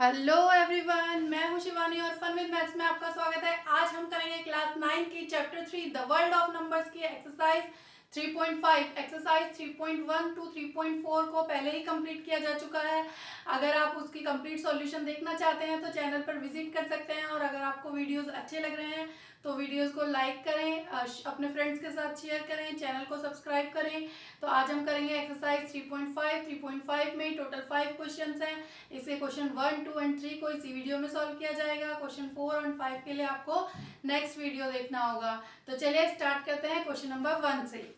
Hello everyone, मैं हूं शिवानी और फन विद मैथ्स में आपका स्वागत है। आज हम करेंगे क्लास 9 की chapter 3 the world of numbers की एक्सरसाइज 3.5। एक्सरसाइज 3.1 टू 3.4 को पहले ही कंप्लीट किया जा चुका है। अगर आप उसकी कंप्लीट सॉल्यूशन देखना चाहते हैं तो चैनल पर विजिट कर सकते हैं। और अगर आपको वीडियोस अच्छे लग रहे हैं तो वीडियोस को लाइक करें, अपने फ्रेंड्स के साथ शेयर करें, चैनल को सब्सक्राइब करें। तो आज हम करेंगे एक्सरसाइज 3.5। 3.5 में टोटल 5 क्वेश्चंस हैं। इसके क्वेश्चन 1, 2 एंड 3 को इसी वीडियो में सॉल्व किया जाएगा। क्वेश्चन 4 और 5 के लिए आपको नेक्स्ट वीडियो देखना होगा। तो चलिए स्टार्ट करते हैं क्वेश्चन नंबर 1 से।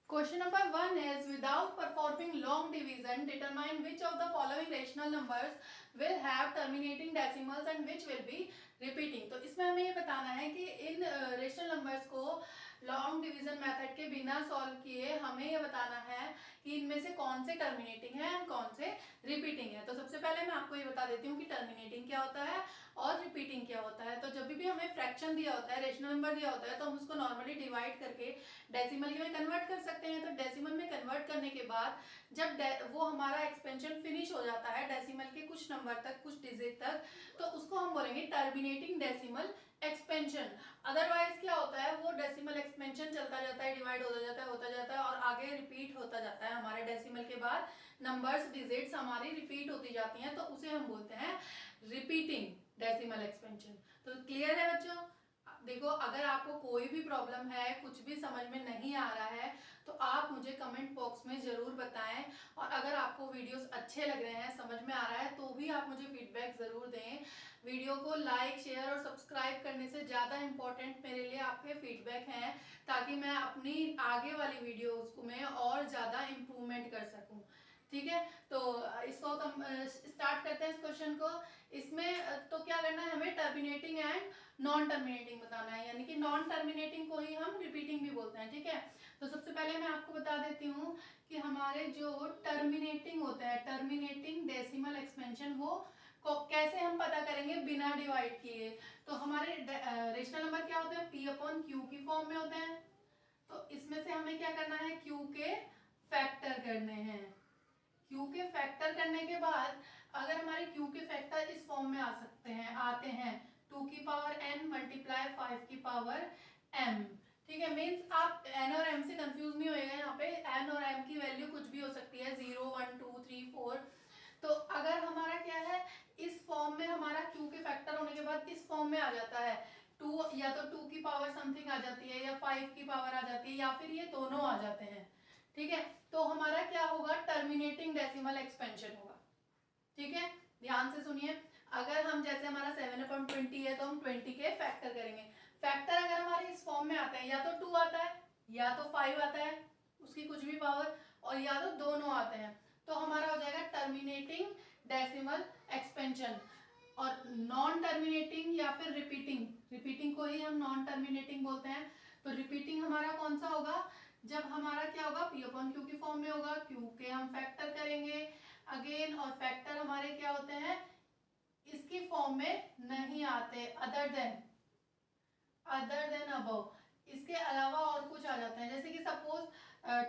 Question number 1 is, without performing long division, determine which of the following rational numbers will have terminating decimals and which will be repeating। तो इसमें हमें ये बताना है कि इन रेशनल नंबर्स को लॉन्ग डिवीजन मेथड के बिना सॉल्व किए हमें ये बताना है कि इनमें से कौन से टर्मिनेटिंग है और कौन से रिपीटिंग है। तो सबसे पहले मैं आपको ये बता देती हूँ कि टर्मिनेटिंग क्या होता है और रिपीटिंग क्या होता है। तो जब भी हमें फ्रैक्शन दिया होता है, रेशनल नंबर दिया होता है, तो हम उसको नॉर्मली डिवाइड करके डेसिमल में कन्वर्ट कर सकते हैं। तो डेसिमल में कन्वर्ट करने के बाद जब वो हमारा एक्सपेंशन फिनिश हो जाता है डेसिमल के कुछ नंबर तक, कुछ डिजिट तक, तो उसको हम बोलेंगे टर्मिनेटिंग डेसिमल एक्सपेंशन। अदरवाइज क्या होता है, वो डेसिमल एक्सपेंशन चलता जाता है, डिवाइड होता जाता है और आगे रिपीट होता जाता है। हमारे डेसिमल के बाद नंबर्स, डिजिट्स हमारी रिपीट होती जाती हैं, तो उसे हम बोलते हैं रिपीटिंग डेसिमल एक्सपेंशन। तो क्लियर है बच्चों? देखो, अगर आपको कोई भी प्रॉब्लम है, कुछ भी समझ में नहीं आ रहा है, तो आप मुझे कमेंट बॉक्स में ज़रूर बताएं। और अगर आपको वीडियोस अच्छे लग रहे हैं, समझ में आ रहा है, तो भी आप मुझे फीडबैक ज़रूर दें। वीडियो को लाइक, शेयर और सब्सक्राइब करने से ज़्यादा इम्पोर्टेंट मेरे लिए आपके फीडबैक हैं, ताकि मैं अपनी आगे वाली वीडियोस में और ज़्यादा इम्प्रूवमेंट कर सकूँ। ठीक है, तो इसको स्टार्ट करते हैं इस क्वेश्चन को। इसमें तो क्या करना है, हमें टर्मिनेटिंग एंड नॉन टर्मिनेटिंग बताना है, यानी कि नॉन टर्मिनेटिंग को ही हम रिपीटिंग भी बोलते हैं। ठीक है, तो सबसे पहले मैं आपको बता देती हूँ कि हमारे जो टर्मिनेटिंग होता है, टर्मिनेटिंग डेसिमल एक्सपेंशन, वो को कैसे हम पता करेंगे बिना डिवाइड किए। तो हमारे रेशनल नंबर क्या होते हैं, पी अपॉन क्यू की फॉर्म में होते हैं। तो इसमें से हमें क्या करना है, क्यू के फैक्टर करने हैं। क्यू के फैक्टर करने के बाद अगर हमारे क्यू के फैक्टर इस फॉर्म में आते हैं 2 की पावर n मल्टीप्लाई 5 की पावर m। ठीक है, मीन्स आप n और m से कंफ्यूज नहीं होएगा। यहाँ पे n और m की वैल्यू कुछ भी हो सकती है, 0, 1, 2, 3, 4। तो अगर हमारा क्या है, इस फॉर्म में हमारा क्यू के फैक्टर होने के बाद इस फॉर्म में आ जाता है 2, या तो 2 की पावर समथिंग आ जाती है, या 5 की पावर आ जाती है, या फिर ये दोनों आ जाते हैं। ठीक है, तो हमारा क्या होगा, टर्मिनेटिंग डेसिमल एक्सपेंशन होगा। ठीक है, ध्यान से सुनिए। अगर हम जैसे हमारा 7/20 है, तो हम 20 के फैक्टर करेंगे। फैक्टर अगर हमारे इस फॉर्म में आते हैं, या तो 2 आता है, या तो 5 आता है, उसकी कुछ भी पावर, और या तो दोनों आते हैं, तो हमारा हो जाएगा टर्मिनेटिंग डेसिमल एक्सपेंशन। और नॉन टर्मिनेटिंग या फिर रिपीटिंग को ही हम नॉन टर्मिनेटिंग बोलते हैं। तो रिपीटिंग हमारा कौन सा होगा, जब हमारा क्या होगा, पी अपॉन क्यू की फॉर्म में होगा, क्यू के हम फैक्टर करेंगे अगेन, और फैक्टर हमारे क्या होते हैं, इसकी फॉर्म में नहीं आते, अदर देन अबव, इसके अलावा और कुछ आ जाते हैं। जैसे कि सपोज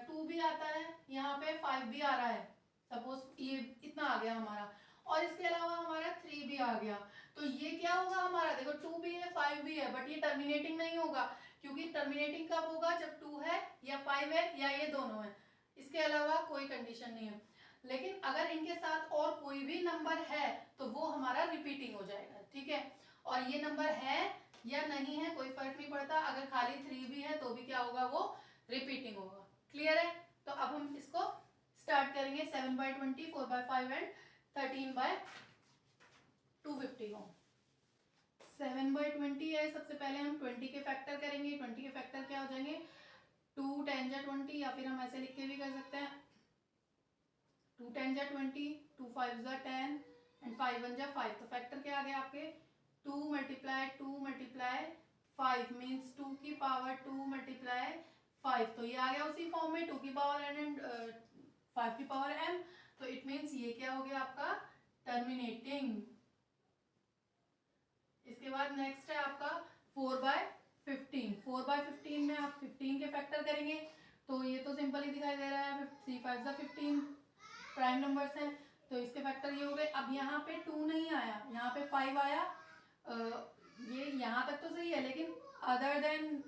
2 भी आता है, यहाँ पे 5 भी आ रहा है, सपोज ये इतना आ गया हमारा, और इसके अलावा हमारा 3 भी आ गया। तो ये क्या होगा हमारा, देखो 2 भी है, 5 भी है, बट ये टर्मिनेटिंग नहीं होगा, क्योंकि टर्मिनेटिंग कब होगा, जब 2 है या 5 है या ये दोनों है, इसके अलावा कोई कंडीशन नहीं है। लेकिन अगर इनके साथ और कोई भी नंबर है तो वो हमारा रिपीटिंग हो जाएगा। ठीक है, और ये नंबर है या नहीं है कोई फर्क नहीं पड़ता, अगर खाली 3 भी है तो भी क्या होगा, वो रिपीटिंग होगा। क्लियर है? तो अब हम इसको स्टार्ट करेंगे 7/20, 4/5 एंड 13/250 को। 7/20 है, सबसे पहले हम 20 के फैक्टर करेंगे। 20 के फैक्टर क्या हो जाएंगे, 2 10 जा 20, या फिर हम ऐसे लिख के भी कर सकते हैं 2 10 जा 20, 2 5 जा 10 एंड 5 1 जा 5। तो फैक्टर क्या आ गया आपके, 2 मल्टीप्लाई 5 मीन्स 2 की पावर 2 मल्टीप्लाई 5। तो ये आ गया उसी फॉर्म में 2 की पावर n एंड 5 की पावर m। तो इट मीन्स ये क्या हो गया आपका, टर्मिनेटिंग। इसके बाद नेक्स्ट है आपका 4/15। 4/15 में आप 15 के फैक्टर करेंगे, तो ये तो सिंपल ही दिखाई दे रहा है, 3 5 15 प्राइम नंबर्स हैं। तो इसके फैक्टर ये हो गए। अब यहाँ पे 2 नहीं आया, यहाँ पे 5 आया। ये यहाँ तक तो सही है, लेकिन अदर देन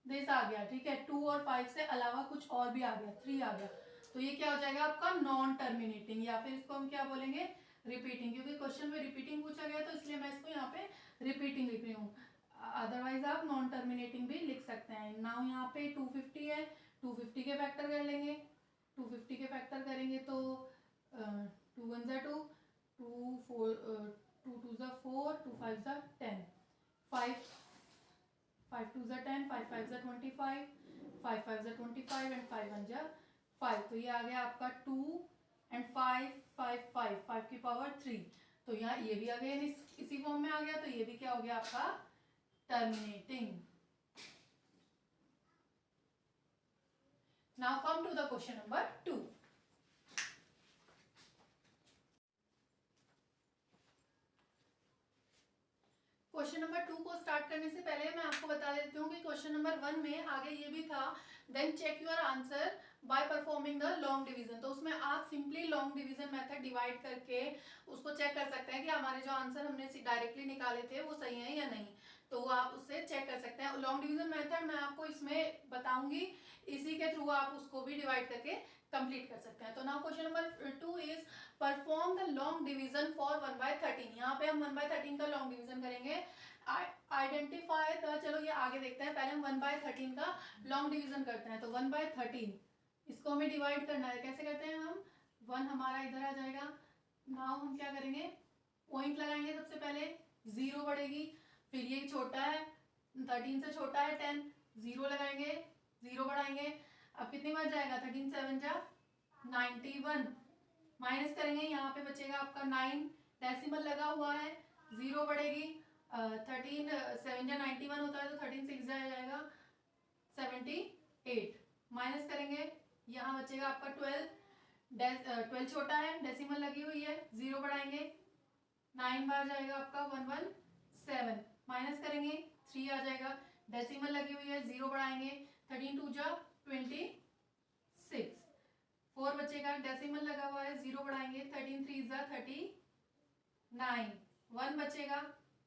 दिस आ गया, ठीक है। 2 और 5 से अलावा कुछ और भी आ गया, 3 आ गया, तो ये क्या हो जाएगा आपका नॉन टर्मिनेटिंग, या फिर इसको हम क्या बोलेंगे, रिपीटिंग, क्योंकि क्वेश्चन में रिपीटिंग पूछा गया तो इसलिए मैं इसको यहाँ पे रिपीटिंग लिख रही हूँ। अदरवाइज आप नॉन टर्मिनेटिंग भी लिख सकते हैं। नाउ यहाँ पे 250 है, 250 के फैक्टर कर लेंगे। 250 के फैक्टर करेंगे तो 2 1 ज़ा 2, 2 2 ज़ा 4, 2 5 ज़ा 10, 5 5 2 ज़ा 10, 5 5 ज़ा 25, 5 5 ज़ा 25 एंड 5 1 ज़ा 5। तो ये आ गया आपका 2 एंड 5 5 5 5 की पावर 3। तो यहाँ ये भी आ गया, इसी फॉर्म में आ गया, तो ये भी क्या हो गया आपका terminating. Now come to the question number 2। Question number 2 को स्टार्ट करने से पहले मैं आपको बता देती हूँ कि क्वेश्चन नंबर 1 में आगे ये भी था, then check your answer by performing the long division. तो उसमें आप simply long division method divide करके उसको चेक कर सकते हैं कि हमारे जो आंसर हमने डायरेक्टली निकाले थे वो सही है या नहीं, तो आप उससे चेक कर सकते हैं। लॉन्ग डिवीजन मेथड मैं आपको इसमें बताऊंगी, इसी के थ्रू आप उसको भी डिवाइड करके कंप्लीट कर सकते हैं। तो now question number 2 is perform the long division for 1/13। यहाँ पे हम 1/13 का लॉन्ग डिवीजन करेंगे। आइडेंटिफाई द, चलो ये आगे देखते हैं, पहले हम 1/13 का लॉन्ग डिवीजन करते हैं। तो 1/13 इसको हमें डिवाइड करना है, कैसे करते हैं हम, 1 हमारा इधर आ जाएगा। नाउ हम क्या करेंगे, पॉइंट लगाएंगे, सबसे पहले 0 बढ़ेगी, फिर ये छोटा है 13 से छोटा है 10, 0 लगाएंगे, 0 बढ़ाएंगे, अब कितनी बार जाएगा, 13 7 जा 91, माइनस करेंगे, यहाँ पे बचेगा आपका 9, डेसिमल लगा हुआ है, 0 बढ़ेगी, 13 7 जा 91 होता है, तो 13 6 जाएगा 78, माइनस करेंगे, यहाँ बचेगा आपका 12, 12 छोटा है, डेसिमल लगी हुई है, 0 बढ़ाएंगे, 9 बार जाएगा आपका 117, माइनस करेंगे 3 आ जाएगा, डेसिमल लगी हुई है, 0 बढ़ाएंगे, 13 2 जा 26, 4 बचेगा, डेसिमल लगा हुआ है, 0 बढ़ाएंगे, 13 3 जा 39, 1 बचेगा।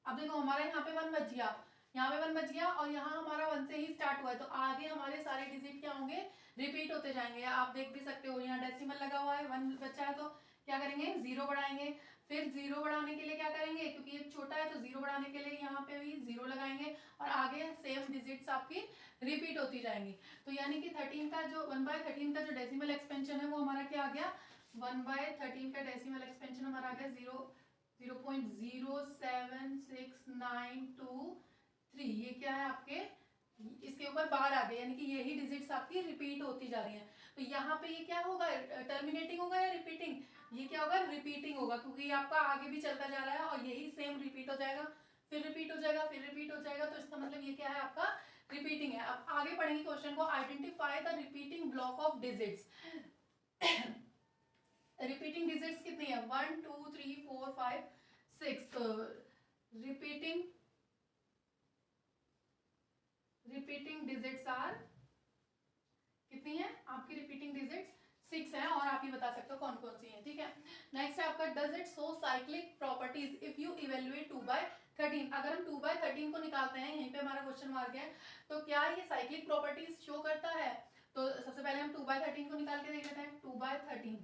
अब देखो हमारा यहाँ पे 1 बच गया, यहाँ पे 1 बच गया, और यहाँ हमारा 1 से ही स्टार्ट हुआ है, तो आगे हमारे सारे डिजिट क्या होंगे, रिपीट होते जाएंगे। आप देख भी सकते हो, यहाँ डेसिमल लगा हुआ है, 1 बचा है, तो क्या करेंगे, 0 बढ़ाएंगे, फिर 0 बढ़ाने के लिए क्या करेंगे, क्योंकि ये छोटा है तो 0 बढ़ाने के लिए यहाँ पे भी 0 लगाएंगे, और आगे सेम डिजिट्स आपकी रिपीट होती जाएंगी। तो यानी कि 13 का जो 1/13 का जो डेसिमल एक्सपेंशन है वो हमारा क्या आ गया, 1/13 का डेसिमल एक्सपेंशन हमारा आ गया 0.07692 ये क्या है आपके, इसके ऊपर बार आ गए, यानी कि यही डिजिट्स आपकी रिपीट होती जा रही हैं। तो यहाँ पे ये क्या होगा, टर्मिनेटिंग होगा या रिपीटिंग, ये क्या होगा, रिपीटिंग होगा, क्योंकि ये आपका आगे भी चलता जा रहा है और यही सेम रिपीट हो जाएगा, फिर रिपीट हो जाएगा, फिर रिपीट हो जाएगा, तो इसका मतलब ये क्या है आपका रिपीटिंग है। अब आगे पढ़ेंगे क्वेश्चन को, identify the repeating block of digits. Repeating digits कितनी है, 1 2 3 4 5 6, तो रिपीटिंग डिजिट्स आर कितनी है आपकी, रिपीटिंग डिजिट्स 6 है, और आप ही बता सकते हो कौन कौन सी है, ठीक है। नेक्स्ट है आपका, does it show cyclic properties if you evaluate 2/13। अगर हम 2/13 को निकालते हैं, यहीं पे हमारा क्वेश्चन मार्क है, तो क्या ये साइक्लिक प्रॉपर्टीज शो करता है। तो सबसे पहले हम 2/13 को निकाल के देख लेते हैं। 2/13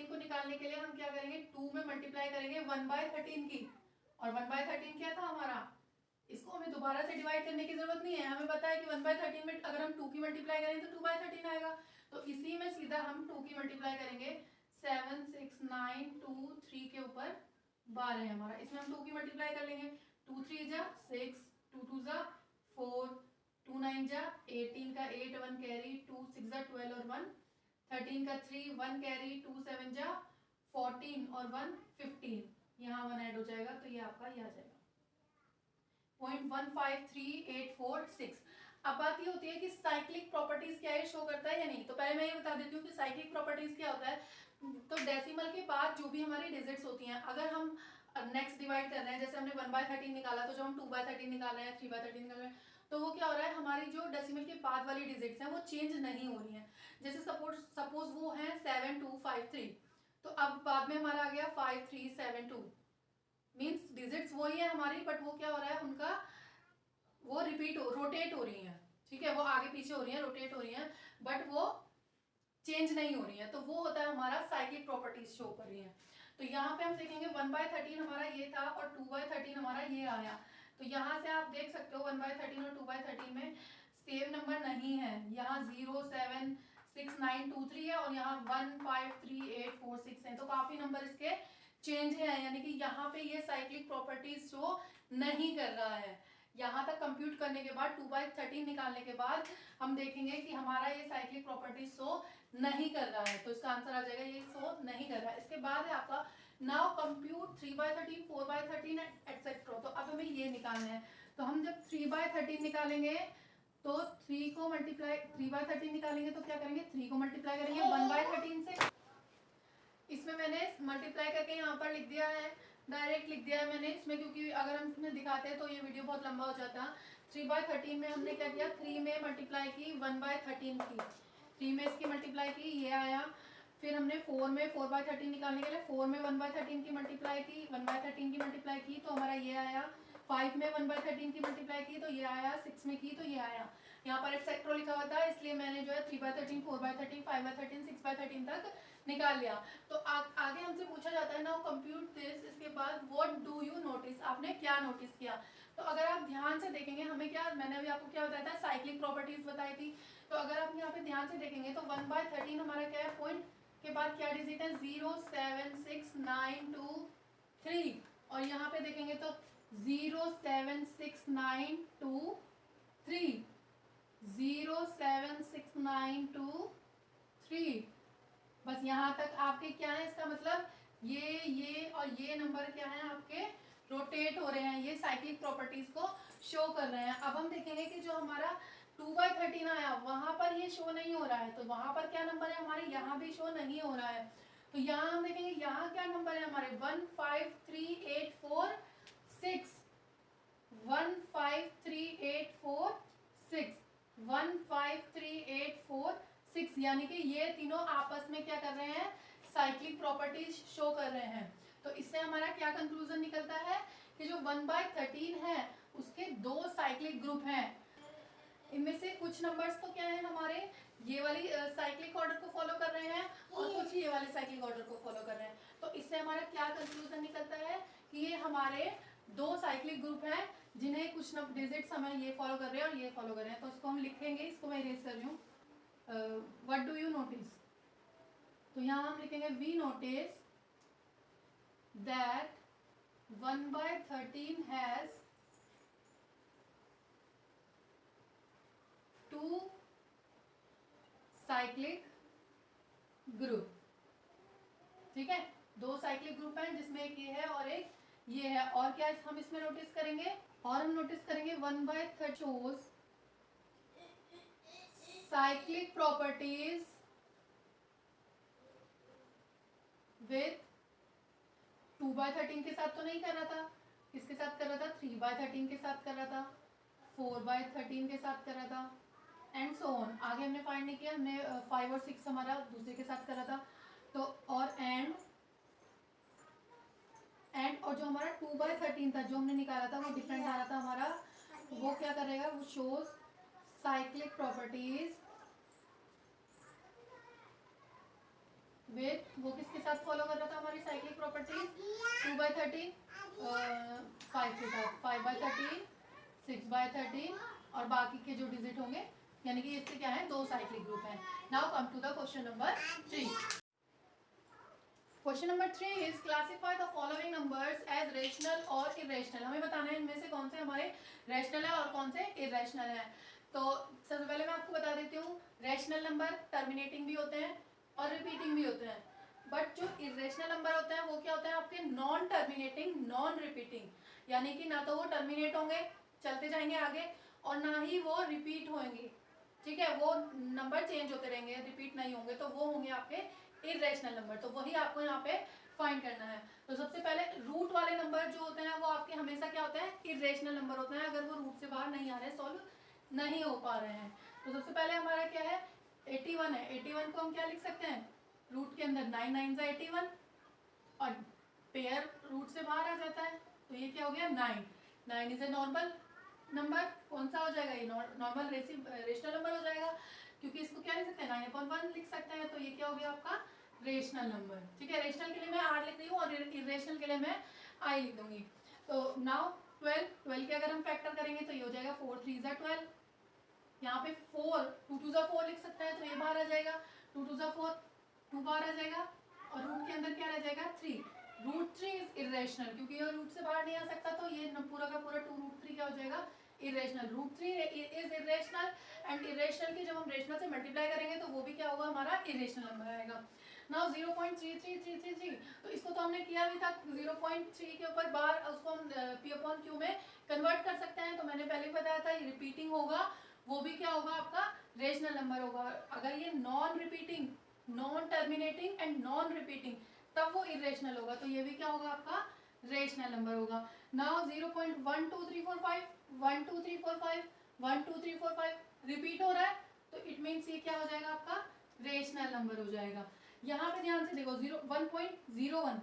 को निकालने के लिए हम क्या करेंगे, 2 में मल्टीप्लाई करेंगे 1/13 की, और 1/13 क्या था हमारा, इसको हमें दोबारा से डिवाइड करने की जरूरत नहीं है, हमें पता है कि 1/13 में अगर हम 2 की मल्टीप्लाई करें तो 2/13 आएगा, तो इसी में सीधा हम 2 की मल्टीप्लाई करेंगे, 7 6 9 2 3 के ऊपर 12 है हमारा, इसमें हम 2 की मल्टीप्लाई कर लेंगे, 2 3 जा 6, 2 2 जा 4, 2 9 जा 18 का 8, 1 कैरी, 2 6 जा 12 और 1 13 का 3, 1 कैरी, 2 7 जा 14 और 1 15, यहाँ 1 ऐड हो जाएगा, तो ये आपका ये आ जाएगा 0.153846। अब बात ये होती है कि साइक्लिक प्रॉपर्टीज क्या है, शो करता है या नहीं। तो पहले मैं ये बता देती हूँ कि साइक्लिक प्रॉपर्टीज क्या होता है। तो डेसिमल के बाद जो भी हमारी डिजिट्स होती हैं, अगर हम नेक्स्ट डिवाइड कर रहे हैं, जैसे हमने 1/13 निकाला, तो जब हम 2/13 निकाल रहे हैं, 3/13 निकाल रहे हैं, तो वो क्या हो रहा है, हमारी जो डेसिमल के बाद वाली डिजिट्स हैं वो चेंज नहीं हो रही हैं। जैसे सपोज वो है 7253, तो अब बाद में हमारा आ गया 5372, मीन्स डिजिट्स वही है हमारी, बट वो क्या हो रहा है, उनका वो रोटेट हो रही है, ठीक है, वो आगे पीछे हो रही है, रोटेट हो रही है, बट वो चेंज नहीं हो रही है। तो वो होता है हमारा साइक्लिक प्रॉपर्टीज शो कर रही है। तो यहाँ पे हम देखेंगे 1/13 हमारा ये था और 2/13 हमारा ये आया। तो यहाँ से आप देख सकते हो 1/13 और 2/13 में सेम नंबर नहीं है। यहाँ 0 7 6 9 2 3 है और यहाँ 1 5 3 8 4 6 है। तो काफी नंबर इसके चेंज है, यानी कि यहाँ पे ये साइक्लिक प्रॉपर्टीज शो नहीं कर रहा है। यहाँ तक कंप्यूट करने के बाद 2/13 निकालने के बाद हम देखेंगे कि हमारा ये साइक्लिक प्रॉपर्टीज शो नहीं कर रहा है। तो इसका आंसर आ जाएगा ये शो नहीं कर रहा है। इसके बाद है आपका नाउ कंप्यूट 3/13 4/13 एटसेट्रा। तो अब हमें ये निकालना है। तो हम जब 3/13 निकालेंगे तो 3 को मल्टीप्लाई 3/13 निकालेंगे तो क्या करेंगे, 3 को मल्टीप्लाई करेंगे 1/13 से। इसमें मैंने मल्टीप्लाई करके यहाँ पर लिख दिया है, डायरेक्ट लिख दिया है मैंने इसमें, क्योंकि अगर हम इसमें दिखाते हैं तो ये वीडियो बहुत लंबा हो जाता। 3/13 में हमने क्या किया, 3 में मल्टीप्लाई की 1/13 की, 3 में इसकी मल्टीप्लाई की, ये आया। फिर हमने 4 में 4/13 निकालने के लिए 4 में 1/13 की मल्टीप्लाई की, 1/13 की मल्टीप्लाई की तो हमारा ये आया। 5 में 1/13 की मल्टीप्लाई की तो ये आया, 6 में की तो ये आया। यहाँ पर एक्सेट्रा लिखा हुआ था इसलिए मैंने जो है 3/13 4/13 5/13 6/13 तक निकाल लिया। तो आगे हमसे पूछा जाता है नाउ कंप्यूट दिस, इसके बाद व्हाट डू यू नोटिस, आपने क्या नोटिस किया। तो अगर आप ध्यान से देखेंगे, हमें क्या, मैंने अभी आपको क्या बताया था, साइक्लिक प्रॉपर्टीज बताई थी। तो अगर आप यहाँ पे ध्यान से देखेंगे तो 1/13 हमारा क्या है, पॉइंट के बाद क्या डिजिट है, 0 7 6 9 2 3, और यहाँ पे देखेंगे तो 0 7 6 9 2 3, 0 7 6 9 2 3। बस यहाँ तक आपके क्या है, इसका मतलब ये और ये नंबर क्या है आपके रोटेट हो रहे हैं, ये साइक्लिक प्रॉपर्टीज को शो कर रहे हैं। अब हम देखेंगे कि जो हमारा 2/13 आया वहां पर ये शो नहीं हो रहा है, तो वहां पर क्या नंबर है हमारे, यहाँ भी शो नहीं हो रहा है। तो यहाँ हम देखेंगे यहाँ क्या नंबर है हमारे, 1 5 3 8 4 6, 1 5 3 8 4 6, 1 5 3 8 4 6, यानी कि ये तीनों आपस में क्या कर रहे हैं, साइक्लिक प्रॉपर्टीज शो कर रहे हैं। तो इससे हमारा क्या कंक्लूजन निकलता है कि जो 1/13 है उसके दो साइक्लिक ग्रुप हैं। इनमें से कुछ नंबर्स तो क्या है हमारे, ये वाली साइक्लिक ऑर्डर को फॉलो कर रहे हैं और कुछ ये वाले साइक्लिक ऑर्डर को फॉलो कर रहे हैं। तो इससे हमारा क्या कंक्लूजन निकलता है कि ये हमारे दो साइक्लिक ग्रुप हैं जिन्हें कुछ डिजिट्स हमें ये फॉलो कर रहे हैं और ये फॉलो कर रहे हैं। तो इसको हम लिखेंगे, इसको मैं इरेज कर रही हूँ। व्हाट डू यू नोटिस, तो यहाँ हम लिखेंगे we notice that 1/13 has 2 cyclic group. ठीक है, दो साइक्लिक ग्रुप हैं जिसमें एक ये है और एक ये है। और क्या हम इसमें नोटिस करेंगे, और हम नोटिस करेंगे 1/13 शोज साइक्लिक प्रॉपर्टीज विथ 2/13 के साथ तो नहीं कर रहा था, किसके साथ कर रहा था, 3/13 के साथ कर रहा था, 4/13 के साथ कर रहा था, एंड सो ऑन। आगे हमने फाइंड नहीं किया, हमने 5 और 6 हमारा दूसरे के साथ कर रहा था। तो और एंड और जो हमारा 2/13 था जो हमने निकाला था वो डिफरेंट आ रहा था हमारा, वो क्या करेगा, वो शोज साइक्लिक प्रॉपर्टीज विथ, वो किसके साथ फॉलो कर रहा था हमारी साइक्लिक प्रॉपर्टीज, 2/13 5 के साथ, 5/13 6/13 और बाकी के जो डिजिट होंगे, यानी कि इससे क्या है, दो साइक्लिक ग्रुप हैं। Now come to the question number 3। Question number 3 is classify the following numbers as rational और इरेशनल। हमें बताना है इनमें से कौन से हमारे रेशनल है और कौन से इरेशनल है। तो सबसे पहले मैं आपको बता देती हूँ, रेशनल नंबर टर्मिनेटिंग भी होते हैं और रिपीटिंग भी होते हैं, बट जो इरेशनल नंबर होते हैं वो क्या होते हैं आपके, नॉन टर्मिनेटिंग नॉन रिपीटिंग, यानी कि ना तो वो टर्मिनेट होंगे चलते जाएंगे आगे और ना ही वो रिपीट होंगे। ठीक है, वो नंबर चेंज होते रहेंगे, रिपीट नहीं होंगे, तो वो होंगे आपके इरेशनल नंबर। तो वही आपको यहाँ पे फाइंड करना है। तो सबसे पहले रूट वाले नंबर जो होते हैं वो आपके हमेशा क्या होते हैं, इरेशनल नंबर होते हैं, अगर वो रूट से बाहर नहीं आ रहे, सॉल्व नहीं हो पा रहे हैं। तो सबसे पहले हमारा क्या है, 81 है। 81 को हम क्या लिख सकते हैं, रूट के अंदर 9 9 से 81 और पेयर रूट से बाहर आ जाता है, तो ये क्या हो गया 9। 9 इज ए नॉर्मल नंबर, कौन सा हो जाएगा ये, नॉर्मल रेशनल नंबर हो जाएगा, क्योंकि इसको क्या लिख सकते हैं 9/1 लिख सकते हैं, तो ये क्या हो गया आपका रेशनल नंबर। ठीक है, रेशनल के लिए मैं आर लिख रही हूँ और इरेशनल के लिए मैं आई लिख दूंगी। तो नाउ 12 के अगर हम फैक्टर करेंगे तो ये हो जाएगा 4 3 ज़ा 12, यहाँ पे 4 2 2 ज़ा 4 लिख सकते हैं, तो ये बाहर आ जाएगा, 2 2 ज़ा 4 2 बाहर आ जाएगा और रूट के अंदर क्या रह जाएगा 3। रूट 3 इज इरेशनल, क्योंकि ये रूट से बाहर नहीं आ सकता, तो ये पूरा का पूरा 2√3 क्या हो जाएगा irrational. Root 3 is irrational and irrational की जब हम रेशनल से मल्टीप्लाई करेंगे तो वो भी क्या होगा हमारा इरेशनल नंबर आएगा। नाउ 0.33333, तो इसको तो हमने किया भी था, 0.3 के ऊपर बार उसको हम p/q में कन्वर्ट कर सकते हैं, तो मैंने पहले बताया था ये रिपीटिंग होगा, वो भी क्या होगा आपका रेशनल नंबर होगा। अगर ये non repeating, non terminating and non repeating, तब वो इरेशनल होगा, तो ये भी क्या होगा आपका रेशनल नंबर होगा। नाउ 0.12345 12345 12345 रिपीट हो रहा है, तो इट मीन्स ये क्या हो जाएगा आपका रेशनल नंबर हो जाएगा। यहाँ पे ध्यान से देखो 1.01 001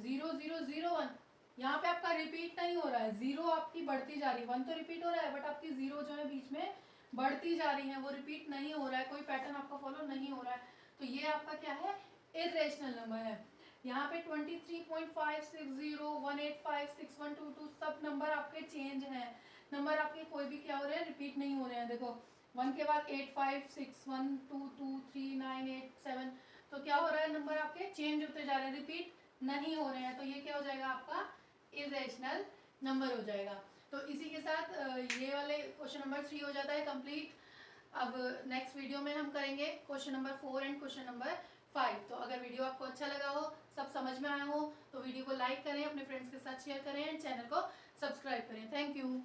0001, यहाँ पे आपका रिपीट नहीं हो रहा है, जीरो आपकी बढ़ती जा रही है, 1 तो रिपीट हो रहा है बट आपकी जीरो जो है बीच में बढ़ती जा रही है, वो रिपीट नहीं हो रहा है, कोई पैटर्न आपका फॉलो नहीं हो रहा है, तो ये आपका क्या है इरेशनल नंबर है। यहाँ पे 23.560 1856122 सब नंबर आपके चेंज हैं, नंबर आपके कोई भी क्या हो रहे हैं रिपीट नहीं हो रहे हैं। देखो 1 के बाद 8561223987, तो क्या हो रहा है नंबर आपके चेंज होते जा रहे हैं, रिपीट नहीं हो रहे हैं, तो ये क्या हो जाएगा आपका इरेशनल नंबर हो जाएगा। तो इसी के साथ ये वाले क्वेश्चन नंबर 3 हो जाता है कंप्लीट। अब नेक्स्ट वीडियो में हम करेंगे question number 4 and question number 5। तो अगर वीडियो आपको अच्छा लगा हो, सब समझ में आया हो, तो वीडियो को लाइक करें, अपने फ्रेंड्स के साथ शेयर करें एंड चैनल को सब्सक्राइब करें। Thank you.